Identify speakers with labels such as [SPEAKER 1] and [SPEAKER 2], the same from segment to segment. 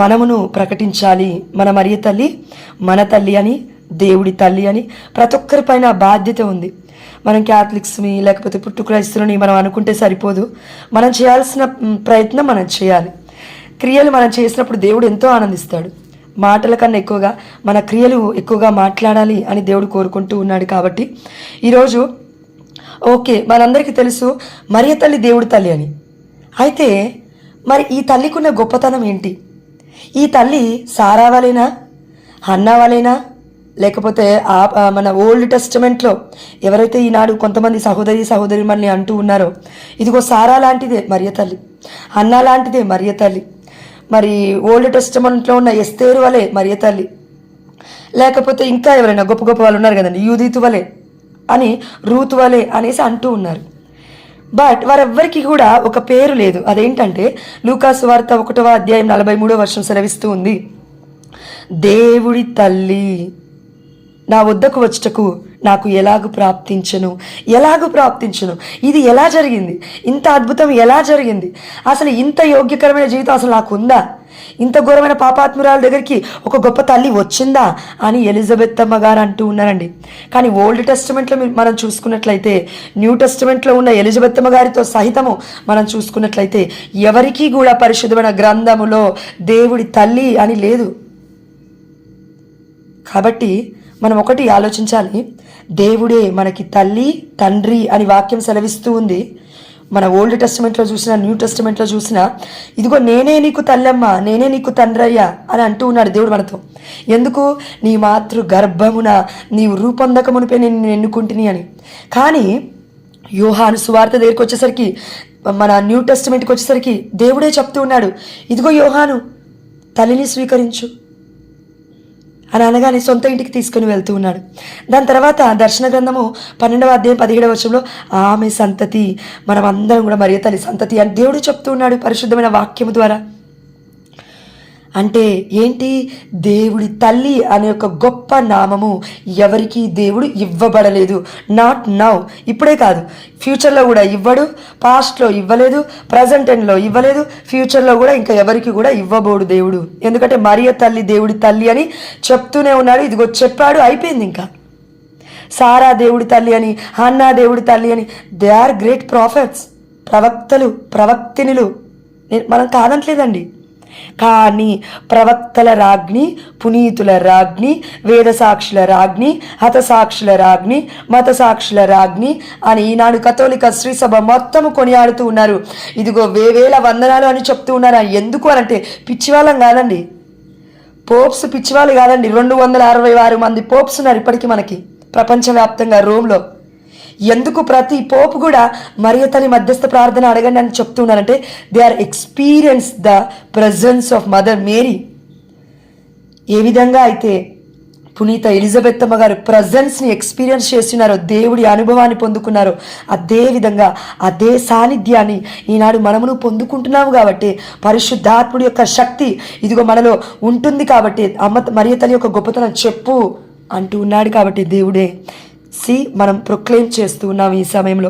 [SPEAKER 1] మనమును ప్రకటించాలి. మన మరియ తల్లి మన తల్లి అని, దేవుడి తల్లి అని ప్రతి ఒక్కరిపైన బాధ్యత ఉంది. మనం క్యాథలిక్స్ని లేకపోతే పుట్టు క్రైస్తులని మనం అనుకుంటే సరిపోదు. మనం చేయాల్సిన ప్రయత్నం మనం చేయాలి. క్రియలు మనం చేసినప్పుడు దేవుడు ఎంతో ఆనందిస్తాడు. మాటల కన్నా ఎక్కువగా మన క్రియలు ఎక్కువగా మాట్లాడాలి అని దేవుడు కోరుకుంటూ ఉన్నాడు. కాబట్టి ఈరోజు ఓకే, మనందరికీ తెలుసు మరియ తల్లి దేవుడి తల్లి అని. అయితే మరి ఈ తల్లికి ఉన్న గొప్పతనం ఏంటి? ఈ తల్లి సారా వలేనా, హన్నా వలేనా, లేకపోతే మన ఓల్డ్ టెస్టమెంట్లో ఎవరైతే ఈనాడు కొంతమంది సహోదరి మనల్ని అంటూ ఉన్నారో, ఇదిగో సారా లాంటిదే మరియ తల్లి, హన్నా లాంటిదే మరియ తల్లి, మరి ఓల్డ్ టెస్టమెంట్లో ఉన్న ఎస్తేరు వలే మరియ తల్లి, లేకపోతే ఇంకా ఎవరైనా గొప్ప గొప్ప వాళ్ళు ఉన్నారు కదండి, యూదితు వలే అని, రూతు వలే అనేసి అంటూ ఉన్నారు. బట్ వారెవ్వరికి కూడా ఒక పేరు లేదు. అదేంటంటే లూకాసు వార్త 1వ అధ్యాయం 43వ వచనం సెలవిస్తూ ఉంది, దేవుడి తల్లి నా వద్దకు వచ్చటకు నాకు ఎలాగు ప్రాప్తించను. ఇది ఎలా జరిగింది? ఇంత అద్భుతం ఎలా జరిగింది? అసలు ఇంత యోగ్యకరమైన జీవితం అసలు నాకు ఉందా? ఇంత ఘోరమైన పాపాత్మురాల దగ్గరికి ఒక గొప్ప తల్లి వచ్చిందా అని ఎలిజబెత్ అమ్మ గారు అంటూ ఉన్నారండి. కానీ ఓల్డ్ టెస్టమెంట్లో మనం చూసుకున్నట్లయితే, న్యూ టెస్టమెంట్లో ఉన్న ఎలిజబెత్ అమ్మ గారితో సహితము మనం చూసుకున్నట్లయితే ఎవరికీ కూడా పరిశుద్ధమైన గ్రంథములో దేవుడి తల్లి అని లేదు. కాబట్టి మనం ఒకటి ఆలోచించాలి, దేవుడే మనకి తల్లి తండ్రి అని వాక్యం సెలవిస్తూ ఉంది. మన ఓల్డ్ టెస్టమెంట్లో చూసినా, న్యూ టెస్టమెంట్లో చూసినా, ఇదిగో నేనే నీకు తల్లమ్మ, నేనే నీకు తండ్రయ్యా అని అంటూ ఉన్నాడు దేవుడు మనతో. ఎందుకు? నీ మాతృ గర్భమున నీవు రూపొందకమునిపై నేను ఎన్నుకుంటుని అని. కానీ యోహాను సువార్త దగ్గరికి వచ్చేసరికి, మన న్యూ టెస్టమెంట్కి వచ్చేసరికి దేవుడే చెప్తూ ఉన్నాడు, ఇదిగో యోహాను తల్లిని స్వీకరించు అని అనగానే సొంత ఇంటికి తీసుకుని వెళ్తూ ఉన్నాడు. దాని తర్వాత దర్శన గ్రంథము 12వ అధ్యాయం 17వ వచనంలో ఆమె సంతతి, మనం అందరం కూడా మరియ తల్లి సంతతి అని దేవుడు చెప్తూ ఉన్నాడు పరిశుద్ధమైన వాక్యము ద్వారా. అంటే ఏంటి? దేవుడి తల్లి అనే ఒక గొప్ప నామము ఎవరికి దేవుడు ఇవ్వబడలేదు. నాట్ నౌ, ఇప్పుడే కాదు, ఫ్యూచర్లో కూడా ఇవ్వడు. పాస్ట్లో ఇవ్వలేదు, ప్రజెంట్ టైంలో ఇవ్వలేదు, ఫ్యూచర్లో కూడా ఇంకా ఎవరికి కూడా ఇవ్వబోడు దేవుడు. ఎందుకంటే మరియ తల్లి దేవుడి తల్లి అని చెప్తూనే ఉన్నాడు. ఇదిగో చెప్పాడు, అయిపోయింది. ఇంకా సారా దేవుడి తల్లి అని, హన్నా దేవుడి తల్లి అని, దే ఆర్ గ్రేట్ ప్రాఫెట్స్, ప్రవక్తలు ప్రవక్తినులు, మనం కాదంటలేదండి. కానీ ప్రవక్తల రాజ్ఞి, పునీతుల రాజ్ఞి, వేదసాక్షుల రాజ్ఞి, హతసాక్షుల రాజ్ఞి, మతసాక్షుల రాజ్ఞి అని ఈనాడు కథోలిక శ్రీసభ మొత్తము కొనియాడుతూ ఉన్నారు. ఇదిగో వేవేల వందనాలు అని చెప్తూ ఉన్నారు. ఎందుకు అనంటే పిచ్చివాళ్ళం కాదండి, పోప్స్ పిచ్చివాళ్ళు కాదండి. 266 మంది పోప్స్ ఉన్నారు ఇప్పటికీ మనకి ప్రపంచవ్యాప్తంగా రోమ్లో. ఎందుకు ప్రతి పోపు కూడా మరియ తల్లి మధ్యస్థ ప్రార్థన అడగండి అని చెప్తున్నారంటే they are experience the presence of mother Mary. ఏ విధంగా అయితే పునీత ఎలిజబెత్ అమ్మ గారు ప్రజెన్స్ని ఎక్స్పీరియన్స్ చేస్తున్నారో, దేవుడి అనుభవాన్ని పొందుకున్నారో, అదే విధంగా అదే సాన్నిధ్యాన్ని ఈనాడు మనమును పొందుకుంటున్నాము. కాబట్టి పరిశుద్ధాత్ముడి యొక్క శక్తి ఇదిగో మనలో ఉంటుంది. కాబట్టి మరియ తల్లి యొక్క గొప్పతనం చెప్పు అంటూ ఉన్నాడు. కాబట్టి దేవుడే మనం ప్రొక్లెయిమ్ చేస్తూ ఉన్నాం. ఈ సమయంలో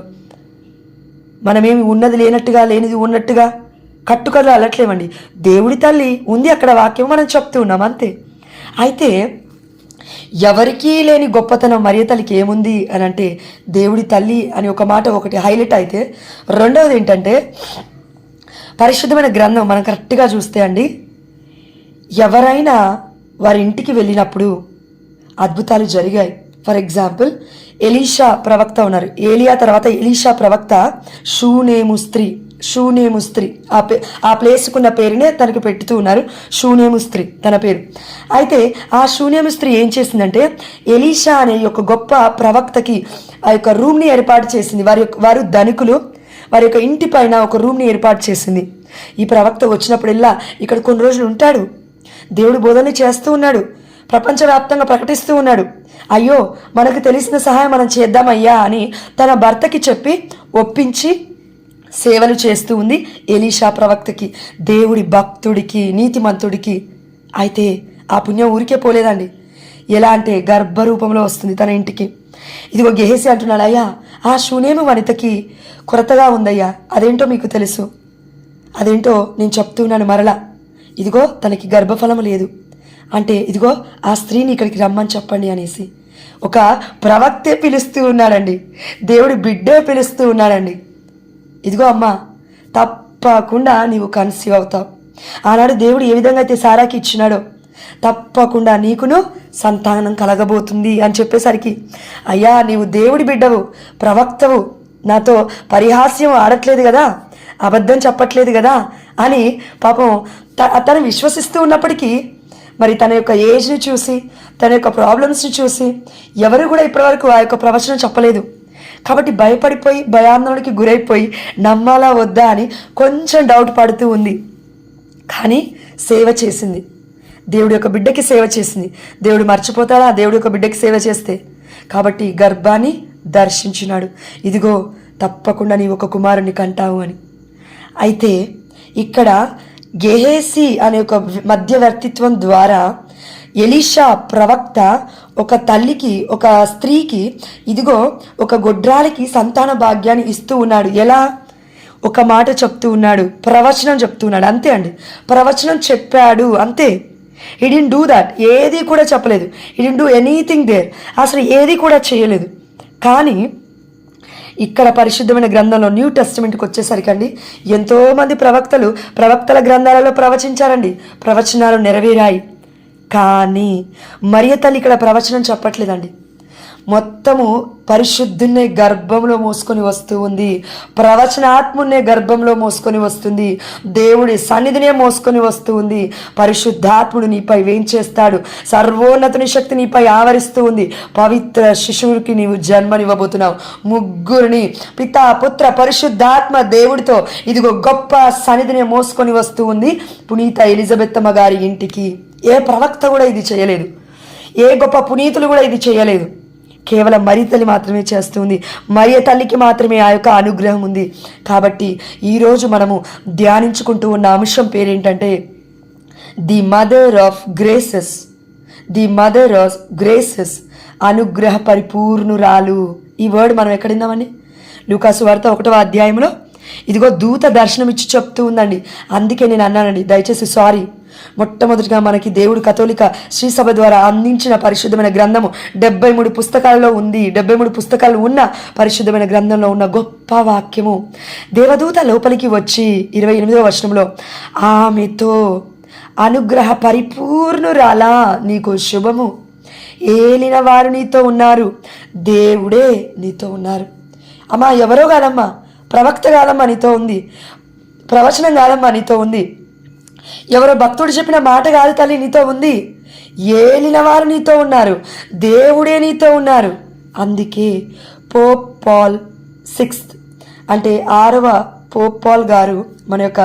[SPEAKER 1] మనమేమి ఉన్నది లేనట్టుగా, లేనిది ఉన్నట్టుగా కట్టుకథలు అలట్లేమండి. దేవుడి తల్లి ఉంది అక్కడ, వాక్యం మనం చెప్తూ ఉన్నాం అంతే. అయితే ఎవరికీ లేని గొప్పతనం మరియ తల్లికి ఏముంది అని అంటే దేవుడి తల్లి అని ఒక మాట ఒకటి హైలైట్ అయితే, రెండవది ఏంటంటే పరిశుద్ధమైన గ్రంథం మనం కరెక్ట్గా చూస్తే అండి, ఎవరైనా వారి ఇంటికి వెళ్ళినప్పుడు అద్భుతాలు జరిగాయి. ఫర్ ఎగ్జాంపుల్ ఎలీషా ప్రవక్త ఉన్నారు. ఏలియా తర్వాత ఎలీషా ప్రవక్త షూనేము స్త్రీ ఆ ప్లేస్కున్న పేరునే తనకు పెట్టుతూ ఉన్నారు. షూనేము స్త్రీ తన పేరు. అయితే ఆ షూనేము స్త్రీ ఏం చేసిందంటే ఎలీషా అనే ఒక గొప్ప ప్రవక్తకి ఆ యొక్క రూమ్ని ఏర్పాటు చేసింది. వారు ధనికులు, వారి యొక్క ఇంటి పైన ఒక రూమ్ని ఏర్పాటు చేసింది. ఈ ప్రవక్త వచ్చినప్పుడల్లా ఇక్కడ కొన్ని రోజులు ఉంటాడు, దేవుడు బోధనలు చేస్తూ ఉన్నాడు, ప్రపంచవ్యాప్తంగా ప్రకటిస్తూ ఉన్నాడు. అయ్యో మనకు తెలిసిన సహాయం మనం చేద్దామయ్యా అని తన భర్తకి చెప్పి ఒప్పించి సేవలు చేస్తూ ఉంది ఎలీషా ప్రవక్తకి, దేవుడి భక్తుడికి, నీతిమంతుడికి. అయితే ఆ పుణ్యం ఊరికే పోలేదండి. ఎలా అంటే గర్భరూపంలో వస్తుంది తన ఇంటికి. ఇదిగో గెహేసి అంటున్నాడు, అయ్యా ఆ షూనేము వనితకి కొరతగా ఉందయ్యా, అదేంటో మీకు తెలుసు, అదేంటో నేను చెప్తున్నాను మరలా. ఇదిగో తనకి గర్భఫలం లేదు అంటే ఇదిగో ఆ స్త్రీని ఇక్కడికి రమ్మని చెప్పండి అనేసి ఒక ప్రవక్తే పిలుస్తూ ఉన్నాడండి. దేవుడి బిడ్డే పిలుస్తూ ఉన్నాడండి. ఇదిగో అమ్మా, తప్పకుండా నీవు కన్సీవ్ అవుతావు. ఆనాడు దేవుడు ఏ విధంగా అయితే సారాకి ఇచ్చినాడో తప్పకుండా నీకును సంతానం కలగబోతుంది అని చెప్పేసరికి, అయ్యా నీవు దేవుడి బిడ్డవు, ప్రవక్తవు, నాతో పరిహాస్యం ఆడట్లేదు కదా, అబద్ధం చెప్పట్లేదు కదా అని పాపం తను విశ్వసిస్తూ ఉన్నప్పటికీ మరి తన యొక్క ఏజ్ని చూసి, తన యొక్క ప్రాబ్లమ్స్ని చూసి ఎవరు కూడా ఇప్పటివరకు ఆ యొక్క ప్రవచనం చెప్పలేదు. కాబట్టి భయపడిపోయి భయాందోళనకి గురైపోయి నమ్మాలా వద్దా అని కొంచెం డౌట్ పడుతూ ఉంది. కానీ సేవ చేసింది, దేవుడి యొక్క బిడ్డకి సేవ చేసింది. దేవుడు మర్చిపోతాడా దేవుడి యొక్క బిడ్డకి సేవ చేస్తే? కాబట్టి గర్భాన్ని దర్శించినాడు. ఇదిగో తప్పకుండా నీవు ఒక కుమారుని కంటావు అని. అయితే ఇక్కడ గెహేసీ అనే ఒక మధ్యవర్తిత్వం ద్వారా ఎలీషా ప్రవక్త ఒక తల్లికి, ఒక స్త్రీకి ఇదిగో ఒక గొడ్రాలికి సంతాన భాగ్యాన్ని ఇస్తూ ఉన్నాడు. ఎలా? ఒక మాట చెప్తూ ఉన్నాడు, ప్రవచనం చెప్తూ ఉన్నాడు. అంతే అండి, ప్రవచనం చెప్పాడు అంతే. హీ డిడ్ంట్ డూ దట్, ఏది కూడా చెప్పలేదు. He didn't do anything there, అసలు ఏది కూడా చేయలేదు. కానీ ఇక్కడ పరిశుద్ధమైన గ్రంథంలో న్యూ టెస్టిమెంట్కి వచ్చేసరికి అండి ఎంతోమంది ప్రవక్తల గ్రంథాలలో ప్రవచించారండి, ప్రవచనాలు నెరవేరాయి. కానీ మరియ తల్లి ఇక్కడ ప్రవచనం చెప్పట్లేదండి. మొత్తము పరిశుద్ధున్నే గర్భంలో మోసుకొని వస్తూ ఉంది, ప్రవచనాత్మున్నే గర్భంలో మోసుకొని వస్తుంది, దేవుడి సన్నిధినే మోసుకొని వస్తూ ఉంది. పరిశుద్ధాత్ముడు నీపై వేంచేస్తాడు, సర్వోన్నతుని శక్తి నీపై ఆవరిస్తూ ఉంది. పవిత్ర శిశువుకి నీవు జన్మనివ్వబోతున్నావు. ముగ్గురిని పితా పుత్ర పరిశుద్ధాత్మ దేవుడితో ఇదిగో గొప్ప సన్నిధినే మోసుకొని వస్తూ ఉంది పునీత ఎలిజబెత్తమ్మ గారి ఇంటికి. ఏ ప్రవక్త కూడా ఇది చేయలేదు, ఏ గొప్ప పునీతులు కూడా ఇది చేయలేదు. కేవలం మరియ తల్లి మాత్రమే చేస్తుంది. మరియ తల్లికి మాత్రమే ఆ యొక్క అనుగ్రహం ఉంది. కాబట్టి ఈరోజు మనము ధ్యానించుకుంటూ ఉన్న అంశం పేరేంటంటే the mother of graces. The mother of graces, అనుగ్రహ పరిపూర్ణురాలు. ఈ వర్డ్ మనం ఎక్కడుందామండి? లూకాసు వార్త 1వ అధ్యాయంలో ఇదిగో దూత దర్శనం ఇచ్చి చెప్తూ ఉందండి. అందుకే నేను అన్నానండి, దయచేసి సారీ. మొట్టమొదటిగా మనకి దేవుడు కథోలిక శ్రీ సభ ద్వారా అందించిన పరిశుద్ధమైన గ్రంథము 73 పుస్తకాలలో ఉంది. 73 పుస్తకాలు ఉన్న పరిశుద్ధమైన గ్రంథంలో ఉన్న గొప్ప వాక్యము. దేవదూత లోపలికి వచ్చి 28వ వచనంలో ఆమెతో అనుగ్రహ పరిపూర్ణురాలా నీకు శుభము, ఏలిన వారు నీతో ఉన్నారు, దేవుడే నీతో ఉన్నారు. అమ్మా ఎవరో కాదమ్మా, ప్రవక్త కాదమ్మా నీతో ఉంది, ప్రవచనం కాదమ్మా నీతో ఉంది, ఎవరో భక్తుడు చెప్పిన మాట కాదు తల్లి నీతో ఉంది, ఏలిన వారు నీతో ఉన్నారు, దేవుడే నీతో ఉన్నారు. అందుకే పోప్ పాల్ 6 అంటే 6వ పోప్ పాల్ గారు, మన యొక్క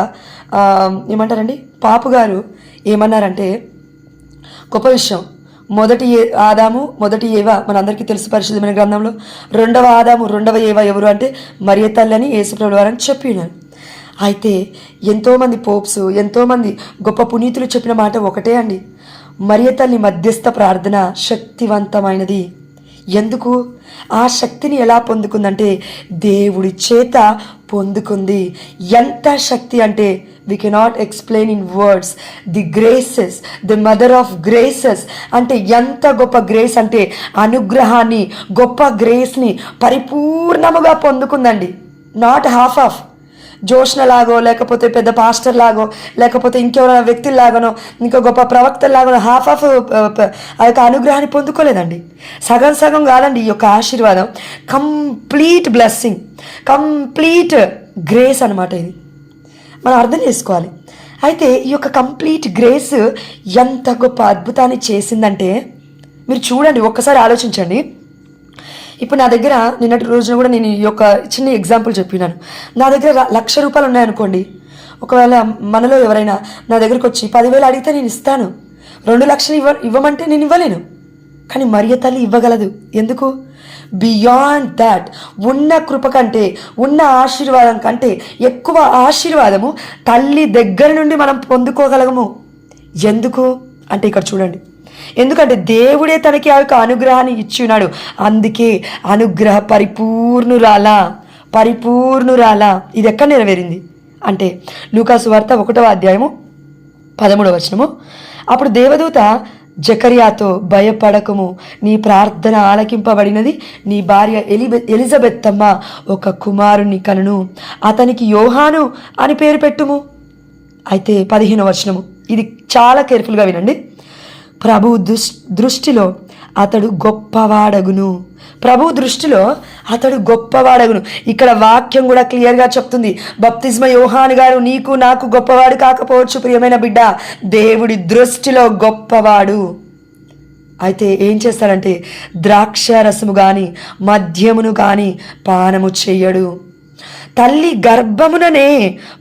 [SPEAKER 1] ఏమంటారండి పాపు గారు ఏమన్నారంటే గొప్ప విషయం. మొదటి ఆదాము మొదటి ఏవ మనందరికీ తెలుసు పరిశుద్ధమైన గ్రంథంలో. 2వ ఆదాము 2వ ఏవ ఎవరు అంటే మరియ తల్లి అని యేసుప్రభువు వారు అని చెప్పినారు. అయితే ఎంతోమంది పోప్స్, ఎంతోమంది గొప్ప పునీతులు చెప్పిన మాట ఒకటే అండి, మరియ తల్లి మధ్యస్థ ప్రార్థన శక్తివంతమైనది. ఎందుకు? ఆ శక్తిని ఎలా పొందుకుందంటే దేవుడి చేత పొందుకుంది. ఎంత శక్తి అంటే we cannot explain in words. the graces, the mother of graces అంటే ఎంత గొప్ప గ్రేస్ అంటే అనుగ్రహాన్ని, గొప్ప గ్రేస్ని పరిపూర్ణముగా పొందుకుందండి. నాట్ హాఫ్ ఆఫ్ జోష్న లాగో, లేకపోతే పెద్ద పాస్టర్ లాగో, లేకపోతే ఇంకెవరైనా వ్యక్తుల్లాగానో, ఇంకా గొప్ప ప్రవక్తల్లాగానో హాఫ్ ఆఫ్ ఆ యొక్క అనుగ్రహాన్ని పొందుకోలేదండి. సగం సగం కాదండి ఈ యొక్క ఆశీర్వాదం. కంప్లీట్ బ్లెస్సింగ్, కంప్లీట్ గ్రేస్ అనమాట. ఇది మనం అర్థం చేసుకోవాలి. అయితే ఈ యొక్క కంప్లీట్ గ్రేస్ ఎంత గొప్ప అద్భుతాన్ని చేసిందంటే మీరు చూడండి, ఒక్కసారి ఆలోచించండి. ఇప్పుడు నా దగ్గర నిన్నటి రోజున కూడా నేను ఈ యొక్క చిన్న ఎగ్జాంపుల్ చెప్పినాను. నా దగ్గర 1,00,000 రూపాయలు ఉన్నాయనుకోండి, ఒకవేళ మనలో ఎవరైనా నా దగ్గరకు వచ్చి 10,000 అడిగితే నేను ఇస్తాను. 2 లక్షలు ఇవ్వమంటే నేను ఇవ్వలేను. కానీ మరియ తల్లి ఇవ్వగలదు. ఎందుకు? బియాండ్ దాట్, ఉన్న కృప కంటే, ఉన్న ఆశీర్వాదం కంటే ఎక్కువ ఆశీర్వాదము తల్లి దగ్గర నుండి మనం పొందుకోగలము. ఎందుకు అంటే ఇక్కడ చూడండి, ఎందుకంటే దేవుడే తనకి ఆ యొక్క అనుగ్రహాన్ని ఇచ్చి ఉన్నాడు. అందుకే అనుగ్రహ పరిపూర్ణురాలా, పరిపూర్ణురాలా. ఇది ఎక్కడ నెరవేరింది అంటే లూకాసు వార్త 1వ అధ్యాయము 13వ వచనము, అప్పుడు దేవదూత జకర్యాతో, భయపడకము, నీ ప్రార్థన ఆలకింపబడినది, నీ భార్య ఎలిజబెత్తమ్మ ఒక కుమారుని కనును, అతనికి యోహాను అని పేరు పెట్టుము. అయితే 15వ వచనము, ఇది చాలా కేర్ఫుల్గా వినండి. ప్రభు దృష్టిలో అతడు గొప్పవాడగును. ప్రభు దృష్టిలో అతడు గొప్పవాడగును. ఇక్కడ వాక్యం కూడా క్లియర్గా చెప్తుంది. బప్తిస్మ యోహాను గారు నీకు నాకు గొప్పవాడు కాకపోవచ్చు ప్రియమైన బిడ్డ, దేవుడి దృష్టిలో గొప్పవాడు. అయితే ఏం చేస్తాడంటే ద్రాక్ష రసము కానీ మద్యమును కానీ పానము చెయ్యడు. తల్లి గర్భముననే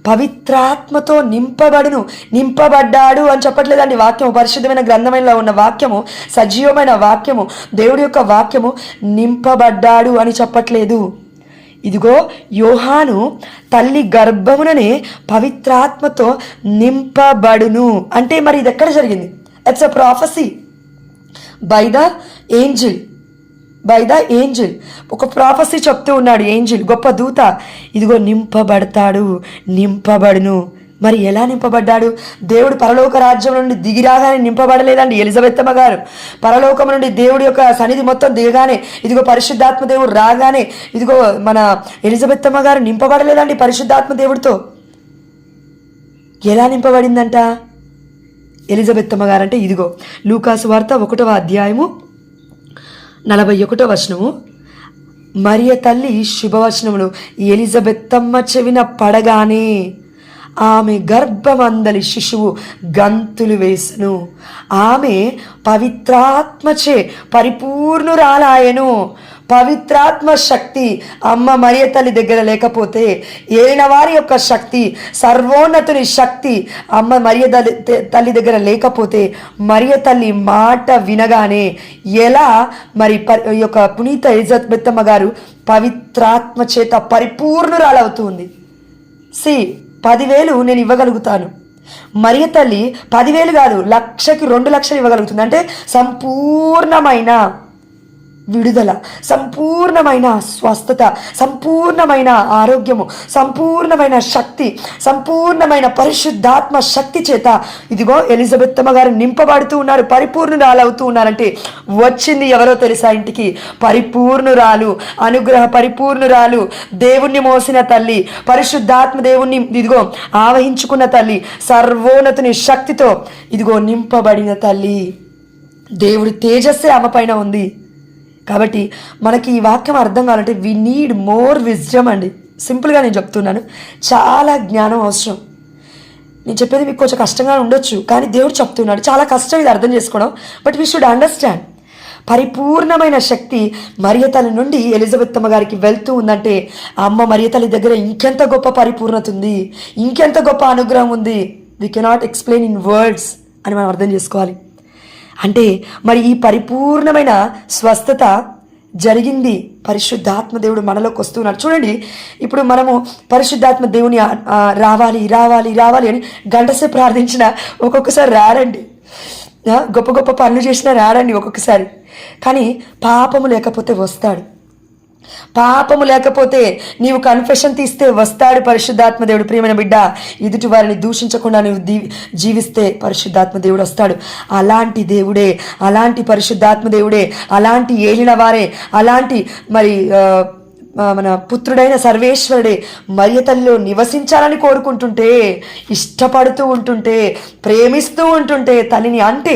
[SPEAKER 1] పవిత్రాత్మతో నింపబడ్డాడు అని చెప్పట్లేదండి వాక్యము. పరిశుద్ధమైన గ్రంథంలో ఉన్న వాక్యము, సజీవమైన వాక్యము, దేవుడి యొక్క వాక్యము నింపబడ్డాడు అని చెప్పట్లేదు. ఇదిగో యోహాను తల్లి గర్భముననే పవిత్రాత్మతో నింపబడును అంటే మరి ఇది ఎక్కడ జరిగింది? It's a prophecy by the angel. ఒక ప్రాఫెసీ చెప్తూ ఉన్నాడు ఏంజిల్, గొప్ప దూత. ఇదిగో నింపబడును. మరి ఎలా నింపబడ్డాడు? దేవుడు పరలోక రాజ్యం నుండి దిగిరాగానే నింపబడలేదండి ఎలిజబెత్తమ్మ గారు. పరలోకం నుండి దేవుడి యొక్క సన్నిధి మొత్తం దిగగానే, ఇదిగో పరిశుద్ధాత్మ దేవుడు రాగానే, ఇదిగో మన ఎలిజబెత్తమ్మ గారు నింపబడలేదండి పరిశుద్ధాత్మ దేవుడితో. ఎలా నింపబడిందంట ఎలిజబెత్తమ్మ గారు అంటే? ఇదిగో లూకాసు వార్త 1వ అధ్యాయము 41వ వచనము, మరియ తల్లి శుభవచనమును ఎలిజబెత్తమ్మ చెవిన పడగానే ఆమె గర్భమందలి శిశువు గంతులు వేసెను. ఆమె పవిత్రాత్మచే పరిపూర్ణురాలాయెను. పవిత్రాత్మ శక్తి అమ్మ మరియ తల్లి దగ్గర లేకపోతే, ఏలిన వారి యొక్క శక్తి, సర్వోన్నతుని శక్తి అమ్మ మరియ తల్లి దగ్గర లేకపోతే, మరియ తల్లి మాట వినగానే ఎలా మరి ఈ యొక్క పునీత ఎలిజబెత్తమ్మ గారు పవిత్రాత్మ చేత పరిపూర్ణురాలవుతుంది. 10,000 నేను ఇవ్వగలుగుతాను. మరియ తల్లి 10,000 కాదు, 1,00,000కి 2,00,000 ఇవ్వగలుగుతుంది. అంటే సంపూర్ణమైన విడుదల, సంపూర్ణమైన స్వస్థత, సంపూర్ణమైన ఆరోగ్యము, సంపూర్ణమైన శక్తి, సంపూర్ణమైన పరిశుద్ధాత్మ శక్తి చేత ఇదిగో ఎలిజబెత్తమ్మ గారు నింపబడుతూ ఉన్నారు, పరిపూర్ణురాలవుతూ ఉన్నారంటే వచ్చింది ఎవరో తెలుసా ఇంటికి? పరిపూర్ణురాలు, అనుగ్రహ పరిపూర్ణురాలు, దేవుణ్ణి మోసిన తల్లి, పరిశుద్ధాత్మ దేవుణ్ణి ఇదిగో ఆవహించుకున్న తల్లి, సర్వోన్నతుని శక్తితో ఇదిగో నింపబడిన తల్లి. దేవుడి తేజస్సే ఆమె పైన ఉంది. కాబట్టి మనకి ఈ వాక్యం అర్థం కావాలంటే వి నీడ్ మోర్ విజ్డమ్ అండి. సింపుల్గా నేను చెప్తున్నాను, చాలా జ్ఞానం అవసరం. నేను చెప్పేది మీకు కొంచెం కష్టంగా ఉండొచ్చు, కానీ దేవుడు చెప్తున్నాడు. చాలా కష్టం ఇది అర్థం చేసుకోవడం, బట్ వీ షుడ్ అండర్స్టాండ్. పరిపూర్ణమైన శక్తి మరియ తల్లి నుండి ఎలిజబెత్తమ్మ గారికి వెళ్తూ ఉందంటే, అమ్మ మరియ తల్లి దగ్గర ఇంకెంత గొప్ప పరిపూర్ణత ఉంది, ఇంకెంత గొప్ప అనుగ్రహం ఉంది. We cannot explain in words అని మనం అర్థం చేసుకోవాలి. అంటే మరి ఈ పరిపూర్ణమైన స్వస్థత జరిగింది. పరిశుద్ధాత్మ దేవుడు మనలోకి వస్తున్నాడు. చూడండి, ఇప్పుడు మనము పరిశుద్ధాత్మ దేవుని రావాలి రావాలి రావాలి అని గంటసేపు ప్రార్థించిన ఒక్కొక్కసారి రాడండి. గొప్ప గొప్ప పనులు చేసినా రాడండి ఒక్కొక్కసారి. కానీ పాపము లేకపోతే వస్తాడు. పాపము లేకపోతే నీవు కన్ఫెషన్ తీస్తే వస్తాడు పరిశుద్ధాత్మ దేవుడు. ప్రియమైన బిడ్డ, ఎదుటి వారిని దూషించకుండా నువ్వు జీవిస్తే పరిశుద్ధాత్మ దేవుడు వస్తాడు. అలాంటి దేవుడే, అలాంటి పరిశుద్ధాత్మ దేవుడే, అలాంటి ఏలిన వారే, అలాంటి మరి మన పుత్రుడైన సర్వేశ్వరుడే మరియ తల్లిలో నివసించాలని కోరుకుంటుంటే, ఇష్టపడుతూ ఉంటుంటే, ప్రేమిస్తూ ఉంటుంటే తల్లిని, అంటే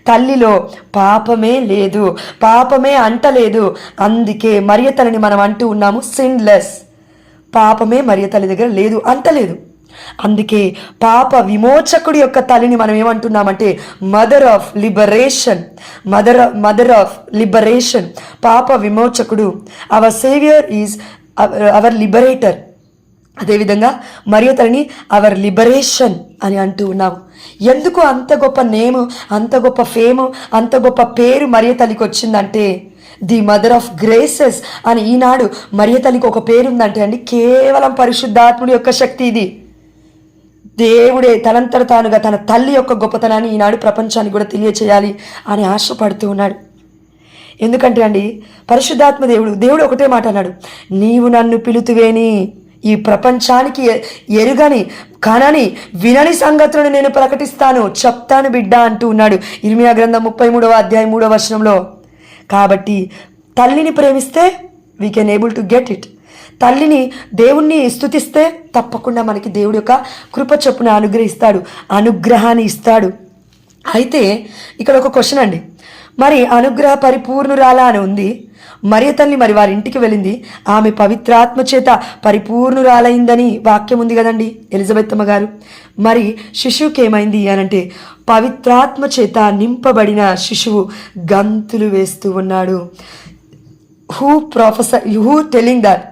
[SPEAKER 1] తల్లిలో పాపమే లేదు, పాపమే అంటలేదు. అందుకే మరియ తల్లిని మనం అంటూ ఉన్నాము సిన్లెస్. పాపమే మరియ తల్లి దగ్గర లేదు, అంటలేదు. అందుకే పాప విమోచకుడి యొక్క తల్లిని మనం ఏమంటున్నామంటే mother of liberation, mother of liberation, పాప విమోచకుడు. Our saviour is our liberator. అదేవిధంగా మరియ తల్లిని అవర్ లిబరేషన్ అని అంటూ ఉన్నాము. ఎందుకు అంత గొప్ప నేము, అంత గొప్ప ఫేము, అంత గొప్ప పేరు మరియ తల్లికి వచ్చిందంటే, ది మదర్ ఆఫ్ గ్రేసెస్ అని ఈనాడు మరియ తల్లికి ఒక పేరు ఉందంటే అండి, కేవలం పరిశుద్ధాత్ముడి యొక్క శక్తి. ఇది దేవుడే తనంతట తానుగా తన తల్లి యొక్క గొప్పతనాన్ని ఈనాడు ప్రపంచానికి కూడా తెలియచేయాలి అని ఆశపడుతూ ఉన్నాడు. ఎందుకంటే అండి పరిశుద్ధాత్మ దేవుడు ఒకటే మాట అన్నాడు, నీవు నన్ను పిలుతువేని ఈ ప్రపంచానికి ఎరుగని కనని వినని సంగతులను నేను ప్రకటిస్తాను, చెప్తాను బిడ్డ అంటూ ఉన్నాడు ఇర్మియా గ్రంథం 33వ అధ్యాయం 3వ వచనంలో. కాబట్టి తల్లిని ప్రేమిస్తే we can able to get it. తల్లిని దేవుణ్ణి స్తుతిస్తే తప్పకుండా మనకి దేవుడి యొక్క కృప చొప్పున అనుగ్రహాన్ని ఇస్తాడు. అయితే ఇక్కడ ఒక క్వశ్చన్ అండి, మరి అనుగ్రహ పరిపూర్ణురాలా అని ఉంది. మరియ తల్లి మరి వారి ఇంటికి వెళ్ళింది, ఆమె పవిత్రాత్మ చేత పరిపూర్ణురాలైందని వాక్యం ఉంది కదండి ఎలిజబెత్ అమ్మ గారు. మరి శిశువుకి ఏమైంది అనంటే పవిత్రాత్మ చేత నింపబడిన శిశువు గంతులు వేస్తూ ఉన్నాడు. Who telling that?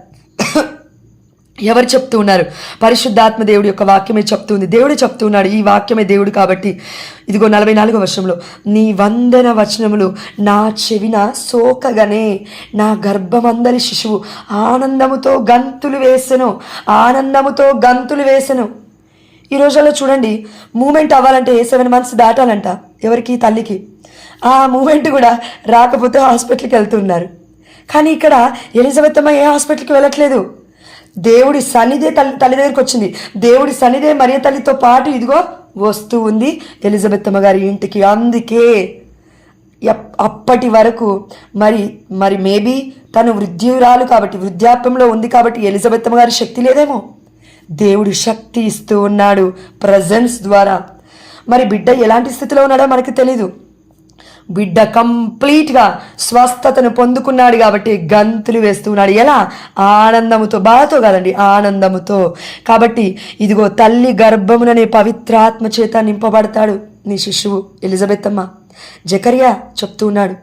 [SPEAKER 1] ఎవరు చెప్తూ ఉన్నారు? పరిశుద్ధాత్మ దేవుడి యొక్క వాక్యమే చెప్తుంది. దేవుడే చెప్తూ ఉన్నాడు, ఈ వాక్యమే దేవుడు. కాబట్టి ఇదిగో 44వ వర్షంలో నీ వందన వచనములు నా చెవిన సోకగానే నా గర్భమందలి శిశువు ఆనందముతో గంతులు వేసెను. ఈ రోజుల్లో చూడండి, మూమెంట్ అవ్వాలంటే 7 months దాటాలంట ఎవరికి? తల్లికి. ఆ మూమెంట్ కూడా రాకపోతే హాస్పిటల్కి వెళ్తున్నారు. కానీ ఇక్కడ ఎలిజబెత్ అమ్మ ఏ హాస్పిటల్కి వెళ్ళట్లేదు. దేవుడి సన్నిధే తల్లి దగ్గరికి వచ్చింది. దేవుడి సన్నిధే మరియ తల్లితో పాటు ఇదిగో వస్తూ ఉంది ఎలిజబెత్ అమ్మ గారి ఇంటికి. అందుకే అప్పటి వరకు మరి మేబీ తను వృద్ధియురాలు కాబట్టి, వృద్ధాప్యంలో ఉంది కాబట్టి ఎలిజబెత్ అమ్మ గారి శక్తి లేదేమో. దేవుడు శక్తి ఇస్తూ ఉన్నాడు ప్రజెన్స్ ద్వారా. మరి బిడ్డ ఎలాంటి స్థితిలో ఉన్నాడో మనకు తెలీదు. బిడ్డ కంప్లీట్గా స్వస్థతను పొందుకున్నాడు కాబట్టి గంతులు వేస్తూ ఉన్నాడు. ఎలా? ఆనందముతో, బాధతో కాదండి, ఆనందముతో. కాబట్టి ఇదిగో తల్లి గర్భముననే పవిత్రాత్మ చేత నింపబడతాడు నీ శిశువు ఎలిజబెత్ అమ్మ. జకర్యా చెప్తూ ఉన్నాడు,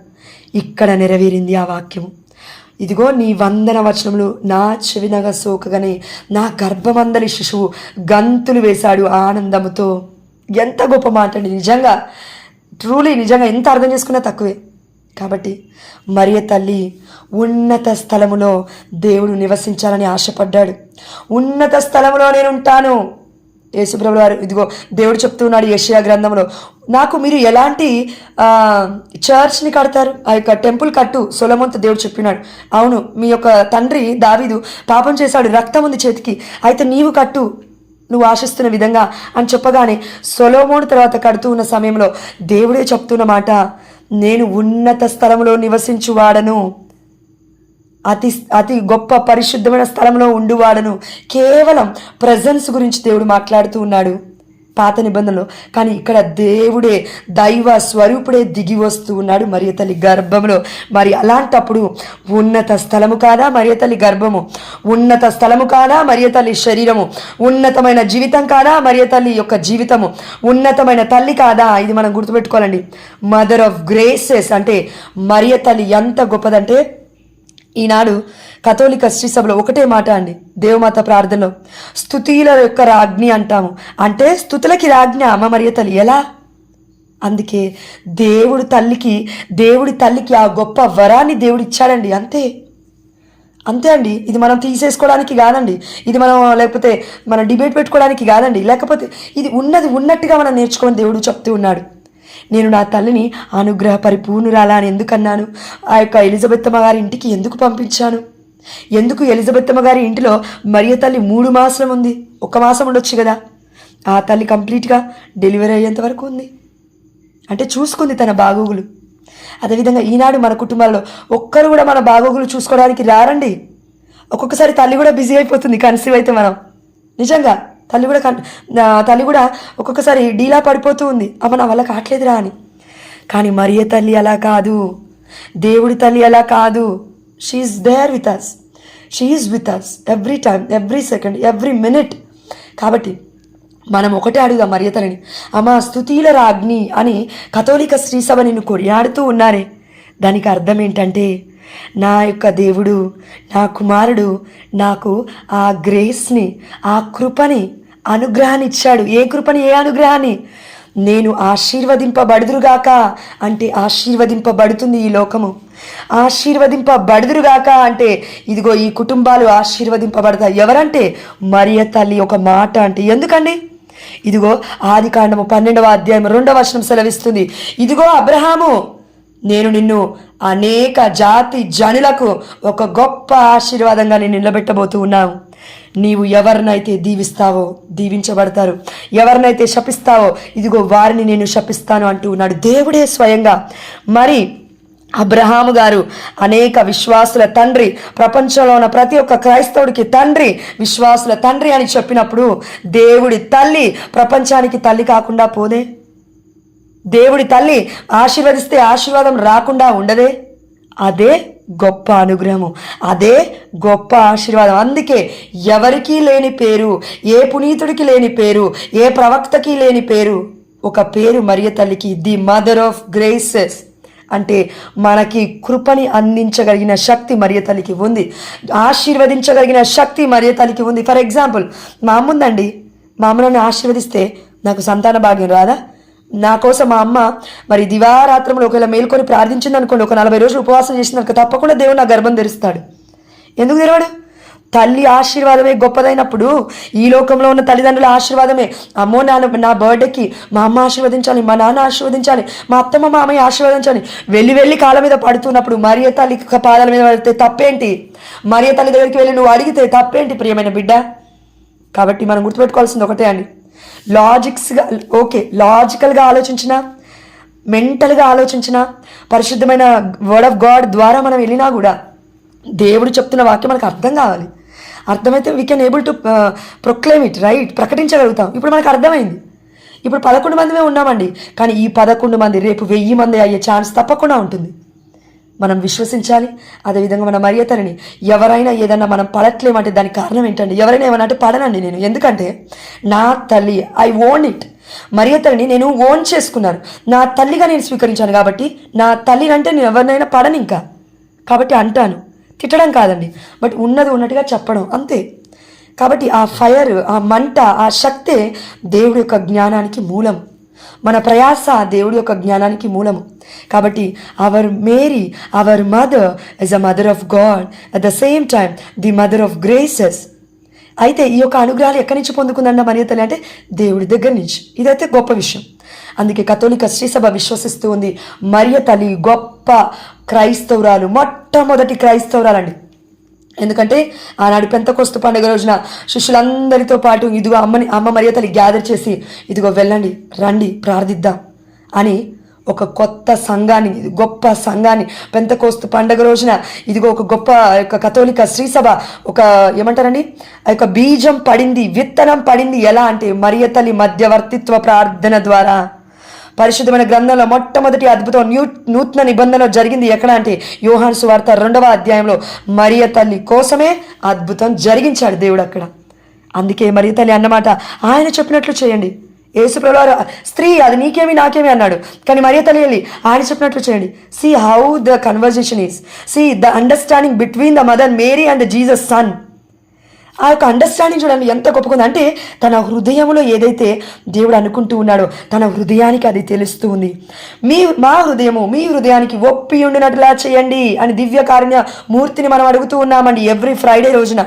[SPEAKER 1] ఇక్కడ నెరవేరింది ఆ వాక్యము. ఇదిగో నీ వందన వచనములు నా చెవినగా సోకగానే నా గర్భమందలి శిశువు గంతులు వేశాడు ఆనందముతో. ఎంత గొప్ప మాట అండి! నిజంగా నిజంగా ఎంత అర్థం చేసుకున్నా తక్కువే. కాబట్టి మరియ తల్లి ఉన్నత స్థలములో దేవుడు నివసించాలని ఆశపడ్డాడు. ఉన్నత స్థలములో నేను ఉంటాను. యేసుప్రభువు వారు ఇదిగో దేవుడు చెప్తున్నాడు యెషయా గ్రంథంలో, నాకు మీరు ఎలాంటి చర్చ్ని కడతారు, ఆ యొక్క టెంపుల్ కట్టు సొలొమోనుతో దేవుడు చెప్పినాడు. అవును, మీ యొక్క తండ్రి దావీదు పాపం చేశాడు, రక్తం ఉంది చేతికి, అయితే నీవు కట్టు నువ్వు ఆశిస్తున్న విధంగా అని చెప్పగానే సొలొమోను తర్వాత కడుతూ ఉన్న సమయంలో దేవుడే చెప్తున్న మాట, నేను ఉన్నత స్థలంలో నివసించువాడను, అతి గొప్ప పరిశుద్ధమైన స్థలంలో ఉండువాడను. కేవలం ప్రజెన్స్ గురించి దేవుడు మాట్లాడుతూ ఉన్నాడు పాత నిబంధనలో. కానీ ఇక్కడ దేవుడే, దైవ స్వరూపుడే దిగి వస్తూ ఉన్నాడు మరియ తల్లి గర్భంలో. మరి అలాంటప్పుడు ఉన్నత స్థలము కాదా మరియ తల్లి గర్భము? ఉన్నత స్థలము కాదా మరియ తల్లి శరీరము? ఉన్నతమైన జీవితం కాదా మరియ తల్లి యొక్క జీవితము? ఉన్నతమైన తల్లి కాదా? ఇది మనం గుర్తుపెట్టుకోవాలండి. మదర్ ఆఫ్ గ్రేసెస్ అంటే మరియ తల్లి ఎంత గొప్పదంటే, ఈనాడు కథోలిక శ్రీ సభలో ఒకటే మాట అండి, దేవమాత ప్రార్థనలో స్తుతుల యొక్క రాజ్ఞి అంటాము. అంటే స్తుతులకి రాజ్ఞ అమ్మ మరియ తల్లి. ఎలా? అందుకే దేవుడి తల్లికి ఆ గొప్ప వరాన్ని దేవుడు ఇచ్చాడండి. అంతే అండి. ఇది మనం తీసేసుకోవడానికి కాదండి, ఇది మనం లేకపోతే మనం డిబేట్ పెట్టుకోవడానికి కాదండి, లేకపోతే ఇది ఉన్నట్టుగా మనం నేర్చుకోవని దేవుడు చెప్తూ ఉన్నాడు. నేను నా తల్లిని అనుగ్రహ పరిపూర్ణురాలా అని ఎందుకన్నాను? ఆ యొక్క ఎలిజబెత్ అమ్మ గారి ఇంటికి ఎందుకు పంపించాను? ఎందుకు ఎలిజబెత్ అమ్మ గారి ఇంటిలో మరియ తల్లి 3 మాసం ఉంది? 1 మాసం ఉండొచ్చు కదా. ఆ తల్లి కంప్లీట్గా డెలివరీ అయ్యేంత వరకు ఉంది అంటే చూసుకుంది తన బాగోగులు. అదేవిధంగా ఈనాడు మన కుటుంబాల్లో ఒక్కరు కూడా మన బాగోగులు చూసుకోవడానికి రారండి. ఒక్కొక్కసారి తల్లి కూడా బిజీ అయిపోతుంది కన్సీవ్ అయితే. మనం నిజంగా తల్లి కూడా ఒక్కొక్కసారి డీలా పడిపోతూ ఉంది, అమ్మ నా వల్ల కావట్లేదురా అని. కానీ మరియ తల్లి అలా కాదు, దేవుడి తల్లి అలా కాదు. She's there with us, she's with us every time, every second, every minute. కాబట్టి మనం ఒకటే అడుగుదాం మరియ తల్లిని, అమ్మ స్తుతిల రాజ్ఞి అని కథోలిక శ్రీ సభ నిన్ను కొనియాడుతూ ఉన్నారే. దానికి అర్థం ఏంటంటే, నా యొక్క దేవుడు, నా కుమారుడు నాకు ఆ గ్రేస్ని, ఆ కృపని, అనుగ్రహాన్ని ఇచ్చాడు. ఏ కృపని, ఏ అనుగ్రహాన్ని? నేను ఆశీర్వదింపబడుదురుగాక అంటే ఆశీర్వదింపబడుతుంది ఈ లోకము. ఆశీర్వదింపబడుదురుగాక అంటే ఇదిగో ఈ కుటుంబాలు ఆశీర్వదింపబడతాయి. ఎవరంటే మరియ తల్లి ఒక మాట అంటే. ఎందుకండి? ఇదిగో ఆదికాండము 12వ అధ్యాయం 2వ వచనం సెలవిస్తుంది, ఇదిగో అబ్రహాము నేను నిన్ను అనేక జాతి జనులకు ఒక గొప్ప ఆశీర్వాదంగా నేను నిలబెట్టబోతూ ఉన్నాను. నీవు ఎవరినైతే దీవిస్తావో దీవించబడతారు, ఎవరినైతే శపిస్తావో ఇదిగో వారిని నేను శపిస్తాను అంటూ ఉన్నాడు దేవుడే స్వయంగా. మరి అబ్రహాము గారు అనేక విశ్వాసుల తండ్రి, ప్రపంచంలో ఉన్న ప్రతి ఒక్క క్రైస్తవుడికి తండ్రి, విశ్వాసుల తండ్రి అని చెప్పినప్పుడు దేవుడి తల్లి ప్రపంచానికి తల్లి కాకుండా పోదే? దేవుడి తల్లి ఆశీర్వదిస్తే ఆశీర్వాదం రాకుండా ఉండదే? అదే గొప్ప అనుగ్రహము, అదే గొప్ప ఆశీర్వాదం. అందుకే ఎవరికీ లేని పేరు, ఏ పునీతుడికి లేని పేరు, ఏ ప్రవక్తకి లేని పేరు, ఒక పేరు మరియ తల్లికి, ది మదర్ ఆఫ్ గ్రేసెస్. అంటే మనకి కృపని అందించగలిగిన శక్తి మరియ తల్లికి ఉంది, ఆశీర్వదించగలిగిన శక్తి మరియ తల్లికి ఉంది. ఫర్ ఎగ్జాంపుల్, మా అమ్మ ఉందండి, మా అమ్మ నన్ను ఆశీర్వదిస్తే నాకు సంతాన భాగ్యం రాదా? నా కోసం మా అమ్మ మరి దివారాత్రంలో ఒకవేళ మేల్కొని ప్రార్థించింది అనుకోండి, ఒక 40 రోజులు ఉపవాసం చేసింది అనుకో, తప్పకుండా దేవుడు నా గర్భం తెరుస్తాడు. ఎందుకు తెరవాడు? తల్లి ఆశీర్వాదమే గొప్పదైనప్పుడు ఈ లోకంలో ఉన్న తల్లిదండ్రుల ఆశీర్వాదమే. అమ్మో నా బర్త్డేకి మా అమ్మ ఆశీర్వదించాలి, మా నాన్న ఆశీర్వదించాలి, మా అత్తమ్మ మామయ్య ఆశీర్వదించాలి, వెళ్ళి కాళ్ళ మీద పడుతున్నప్పుడు మరియ తల్లి పాదాల మీద పడితే తప్పేంటి? మరియ తల్లి దగ్గరికి వెళ్ళి నువ్వు అడిగితే తప్పేంటి ప్రియమైన బిడ్డ? కాబట్టి మనం గుర్తుపెట్టుకోవాల్సింది ఒకటే అండి, లాజికల్గా ఆలోచించినా, మెంటల్గా ఆలోచించినా, పరిశుద్ధమైన వర్డ్ ఆఫ్ గాడ్ ద్వారా మనం వెళ్ళినా కూడా దేవుడు చెప్తున్న వాక్యం మనకు అర్థం కావాలి. అర్థమైతే we can able to proclaim it, right? ప్రకటించగలుగుతాం. ఇప్పుడు మనకు అర్థమైంది. ఇప్పుడు 11 మందిమే ఉన్నామండి, కానీ ఈ 11 మంది రేపు 1000 మంది అయ్యే ఛాన్స్ తప్పకుండా ఉంటుంది. మనం విశ్వసించాలి. అదేవిధంగా మన మరియ తల్లిని ఎవరైనా ఏదన్నా మనం పడట్లేమంటే దానికి కారణం ఏంటండి? ఎవరైనా ఏమన్నా అంటే పడనండి నేను, ఎందుకంటే నా తల్లి, ఐ ఓన్ ఇట్. మరియ తల్లిని నేను ఓన్ చేసుకున్నాను, నా తల్లిగా నేను స్వీకరించాను. కాబట్టి నా తల్లిని అంటే నేను ఎవరినైనా పడను ఇంకా, కాబట్టి అంటాను. తిట్టడం కాదండి, బట్ ఉన్నది ఉన్నట్టుగా చెప్పడం అంతే. కాబట్టి ఆ ఫైర్, ఆ మంట, ఆ శక్తే దేవుడి యొక్క జ్ఞానానికి మూలం. మన ప్రయాస దేవుడి యొక్క జ్ఞానానికి మూలము. కాబట్టి our Mary, our mother is a mother of God, at the same time the mother of graces. అయితే ఈ యొక్క అనుగ్రహాలు ఎక్కడి నుంచి పొందుకుందన్న మరియ తల్లి అంటే దేవుడి దగ్గర నుంచి. ఇదైతే గొప్ప విషయం. అందుకే కథోలిక శ్రీసభ విశ్వసిస్తూ ఉంది, మరియ తల్లి గొప్ప క్రైస్తవురాలు, మొట్టమొదటి క్రైస్తవురాలండి. ఎందుకంటే ఆనాడు పెంతెకోస్తు పండుగ రోజున శిష్యులందరితో పాటు ఇదిగో అమ్మ మరియ తల్లి గ్యాదర్ చేసి, ఇదిగో వెళ్ళండి, రండి, ప్రార్థిద్దాం అని ఒక కొత్త సంఘాన్ని, గొప్ప సంఘాన్ని పెంతెకోస్తు పండుగ రోజున ఇదిగో ఒక గొప్ప యొక్క కథోలిక శ్రీసభ ఒక ఏమంటారండి, ఆ యొక్క బీజం పడింది, విత్తనం పడింది. ఎలా అంటే మరియ తల్లి మధ్యవర్తిత్వ ప్రార్థన ద్వారా. పరిశుద్ధమైన గ్రంథంలో మొట్టమొదటి అద్భుతం నూతన నిబంధనలో జరిగింది ఎక్కడ అంటే యోహాను సువార్త 2వ అధ్యాయంలో మరియ తల్లి కోసమే అద్భుతం జరిగించాడు దేవుడు అక్కడ. అందుకే మరియ తల్లి అన్నమాట, ఆయన చెప్పినట్లు చేయండి. యేసుప్రభువారు స్త్రీ అది నీకేమి నాకేమి అన్నాడు, కానీ మరియ తల్లి వెళ్ళి ఆయన చెప్పినట్లు చేయండి. See how the conversation is, see the understanding between the mother Mary and the Jesus son. ఆ యొక్క అండర్స్టాండింగ్ చూడండి ఎంత గొప్పగా అంటే తన హృదయంలో ఏదైతే దేవుడు అనుకుంటూ ఉన్నాడో తన హృదయానికి అది తెలుస్తూ ఉంది. మా హృదయము మీ హృదయానికి ఒప్పి ఉండినట్లా చేయండి అని దివ్యకారుణ్య మూర్తిని మనం అడుగుతూ ఉన్నామండి ఎవ్రీ ఫ్రైడే రోజున.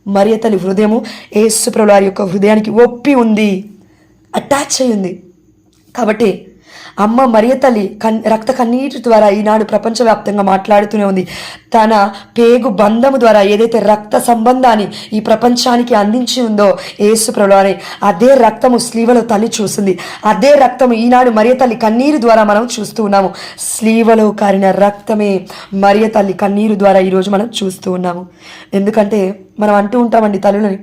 [SPEAKER 1] మరియ తల్లి హృదయము యేసుప్రభువారి వారి యొక్క హృదయానికి ఒప్పి ఉంది, అటాచ్ అయి ఉంది. కాబట్టి అమ్మ మరియ తల్లి రక్త కన్నీటి ద్వారా ఈనాడు ప్రపంచవ్యాప్తంగా మాట్లాడుతూనే ఉంది. తన పేగు బంధము ద్వారా ఏదైతే రక్త సంబంధాన్ని ఈ ప్రపంచానికి అందించి ఉందో యేసుప్రభువారి, అదే రక్తము స్లీవలో తల్లి చూసింది. అదే రక్తము ఈనాడు మరియ తల్లి కన్నీరు ద్వారా మనం చూస్తూ ఉన్నాము. స్లీవలో కారిన రక్తమే మరియ తల్లి కన్నీరు ద్వారా ఈరోజు మనం చూస్తూ ఉన్నాము. ఎందుకంటే మనం అంటూ ఉంటామండి తల్లులని,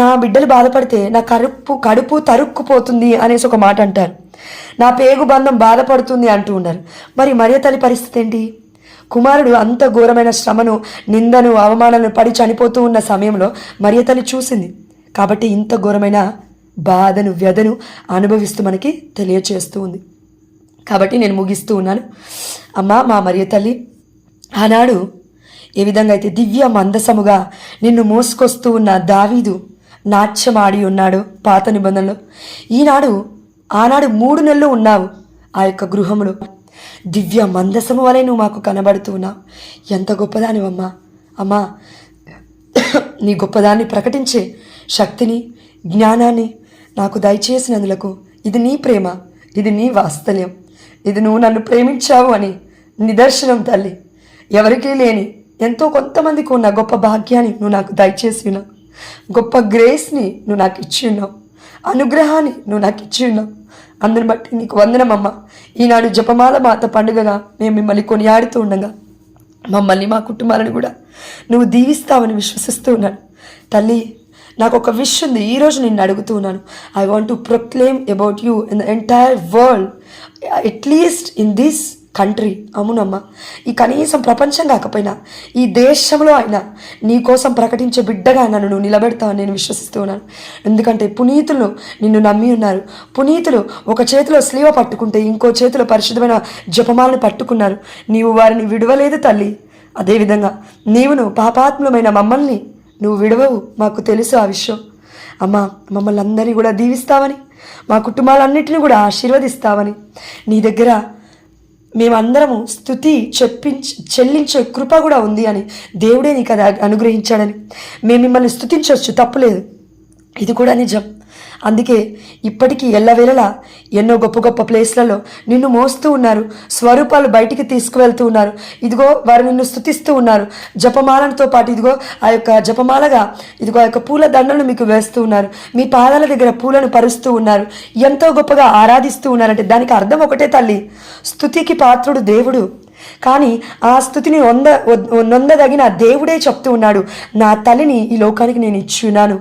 [SPEAKER 1] నా బిడ్డలు బాధపడితే నా కడుపు తరుక్కుపోతుంది అనేసి ఒక మాట అంటారు, నా పేగు బంధం బాధపడుతుంది అంటూ ఉన్నారు. మరి మరియ తల్లి పరిస్థితి ఏంటి? కుమారుడు అంత ఘోరమైన శ్రమను, నిందను, అవమానాలను పడి చనిపోతూ ఉన్న సమయంలో మరియ తల్లి చూసింది. కాబట్టి ఇంత ఘోరమైన బాధను, వ్యధను అనుభవిస్తూ మనకి తెలియచేస్తూ ఉంది. కాబట్టి నేను ముగిస్తూ ఉన్నాను. అమ్మ మా మరియ తల్లి ఆనాడు ఏ విధంగా అయితే దివ్య మందసముగా నిన్ను మోసుకొస్తూ ఉన్న దావీదు నాట్యమాడి ఉన్నాడు పాత నిబంధనలో, ఆనాడు 3 నెలలు ఉన్నావు ఆ యొక్క గృహములో. దివ్య మందసము వలె నువ్వు మాకు కనబడుతూ ఉన్నావు. ఎంత గొప్పదానివమ్మా. అమ్మా, నీ గొప్పదాన్ని ప్రకటించే శక్తిని, జ్ఞానాన్ని నాకు దయచేసినందులకు ఇది నీ ప్రేమ, ఇది నీ వాత్సల్యం. ఇది నువ్వు నన్ను ప్రేమించావు అని నిదర్శనం తల్లి. ఎవరికీ లేని ఎంతో కొంతమందికి ఉన్న గొప్ప భాగ్యాన్ని నువ్వు నాకు దయచేసి ఉన్నావు. గొప్ప గ్రేస్ని నువ్వు నాకు ఇచ్చి ఉన్నావు. అనుగ్రహాన్ని నువ్వు నాకు ఇచ్చి ఉన్నావు. అందుని బట్టి నీకు వందనమమ్మ. ఈనాడు జపమాల మాత పండుగగా మేము మిమ్మల్ని కొనియాడుతూ ఉండగా మమ్మల్ని మా కుటుంబాలను కూడా నువ్వు దీవిస్తావని విశ్వసిస్తూ ఉన్నాను తల్లి. నాకు ఒక విష్ ఉంది, ఈరోజు నిన్ను అడుగుతూ ఉన్నాను. I want to proclaim about you in the entire world, at least in this country. అవునమ్మా, ఈ కనీసం ప్రపంచం కాకపోయినా ఈ దేశంలో అయినా నీ కోసం ప్రకటించే బిడ్డగా నన్ను నువ్వు నిలబెడతావని నేను విశ్వసిస్తూ ఉన్నాను. ఎందుకంటే పునీతులు నిన్ను నమ్మి ఉన్నారు. పునీతులు ఒక చేతిలో స్లీవ పట్టుకుంటే ఇంకో చేతిలో పరిశుద్ధమైన జపమాలను పట్టుకున్నారు. నీవు వారిని విడవలేదు తల్లి. అదేవిధంగా నీవును పాపాత్ములమైన మమ్మల్ని నువ్వు విడవవు, మాకు తెలుసు ఆ విషయం. అమ్మ, మమ్మల్ని అందరినీ కూడా దీవిస్తావని, మా కుటుంబాలన్నిటిని కూడా ఆశీర్వదిస్తావని, నీ దగ్గర మేమందరము స్తుతి చెల్లించే కృప కూడా ఉంది అని దేవుడే నీకు అది అనుగ్రహించాడని మేము మిమ్మల్ని స్తుతించవచ్చు, తప్పులేదు. ఇది కూడా నిజం. అందుకే ఇప్పటికీ ఎల్లవేళలా ఎన్నో గొప్ప గొప్ప ప్లేస్లలో నిన్ను మోస్తూ ఉన్నారు. స్వరూపాలు బయటికి తీసుకువెళ్తూ ఉన్నారు. ఇదిగో వారు నిన్ను స్తుతిస్తూ ఉన్నారు. జపమాలతో పాటు ఇదిగో ఆ యొక్క జపమాలగా ఇదిగో ఆ యొక్క పూల దండలను మీకు వేస్తూ ఉన్నారు. మీ పాదాల దగ్గర పూలను పరుస్తూ ఉన్నారు. ఎంతో గొప్పగా ఆరాధిస్తూ ఉన్నారంటే దానికి అర్థం ఒకటే తల్లి, స్తుతికి పాత్రుడు దేవుడు. కానీ ఆ స్తుతిని నొందదగిన దేవుడే చెప్తూ ఉన్నాడు, నా తల్లిని ఈ లోకానికి నేను ఇచ్చి ఉన్నాను.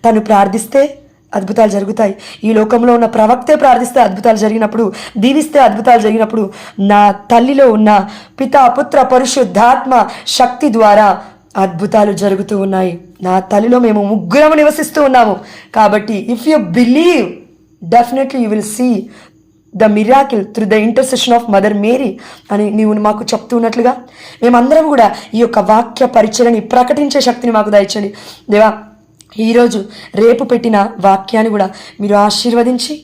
[SPEAKER 1] తను ప్రార్థిస్తే అద్భుతాలు జరుగుతాయి. ఈ లోకంలో ఉన్న ప్రవక్తే ప్రార్థిస్తే అద్భుతాలు జరిగినప్పుడు, దీవిస్తే అద్భుతాలు జరిగినప్పుడు నా తల్లిలో ఉన్న పితా పుత్ర పరిశుద్ధాత్మ శక్తి ద్వారా అద్భుతాలు జరుగుతూ ఉన్నాయి. నా తల్లిలో మేము ముగ్గురము నివసిస్తూ ఉన్నాము. కాబట్టి if you believe definitely you will see the miracle through the intercession of mother Mary అని నీవు మాకు చెప్తున్నట్లుగా మేమందరం కూడా ఈ యొక్క వాక్య పరిచయని ప్రకటించే శక్తిని మాకు దయచండి దేవా. ఈరోజు రేపు పెట్టిన వాక్యాన్ని కూడా మీరు ఆశీర్వదించి,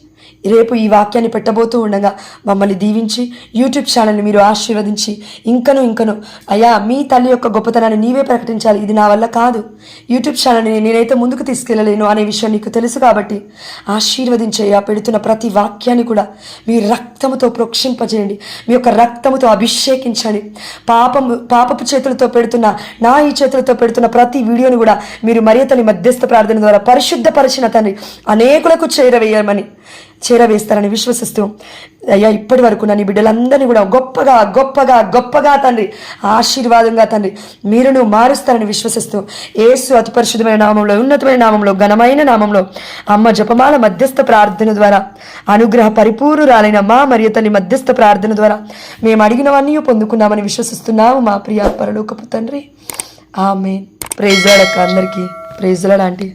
[SPEAKER 1] రేపు ఈ వాక్యాన్ని పెట్టబోతూ ఉండగా మమ్మల్ని దీవించి, యూట్యూబ్ ఛానల్ని మీరు ఆశీర్వదించి ఇంకను అయ్యా మీ తల్లి యొక్క గొప్పతనాన్ని నీవే ప్రకటించాలి, ఇది నా వల్ల కాదు, యూట్యూబ్ ఛానల్ని నేనైతే ముందుకు తీసుకెళ్ళలేను అనే విషయం నీకు తెలుసు. కాబట్టి ఆశీర్వదించయ్యా. పెడుతున్న ప్రతి వాక్యాన్ని కూడా మీ రక్తముతో ప్రోక్షింపజేయండి, మీ యొక్క రక్తముతో అభిషేకించండి. పాపపు చేతులతో పెడుతున్న ఈ చేతులతో పెడుతున్న ప్రతి వీడియోని కూడా మీరు మరియ తల్లి మధ్యస్థ ప్రార్థన ద్వారా పరిశుద్ధపరిచిన తండ్రి అనేకులకు చేరవేస్తారని విశ్వసిస్తూ అయ్యా ఇప్పటి వరకు నన్ను బిడ్డలందరినీ కూడా గొప్పగా తండ్రి ఆశీర్వాదంగా తండ్రి మీరును మారుస్తారని విశ్వసిస్తూ యేసు అతి పరిశుద్ధమైన నామంలో, ఉన్నతమైన నామంలో, ఘనమైన నామంలో అమ్మ జపమాల మధ్యస్థ ప్రార్థన ద్వారా అనుగ్రహ పరిపూర్ణురాలైన మా మరియ తల్లి మధ్యస్థ ప్రార్థన ద్వారా మేము అడిగినవన్నీ పొందుకున్నామని విశ్వసిస్తున్నాము మా ప్రియ పరలోకపు తండ్రి. ఆమేన్. ప్రైజ్ లార్డ్ అక్క, అందరికీ ప్రైజ్ లార్డ్ ఆంటీ.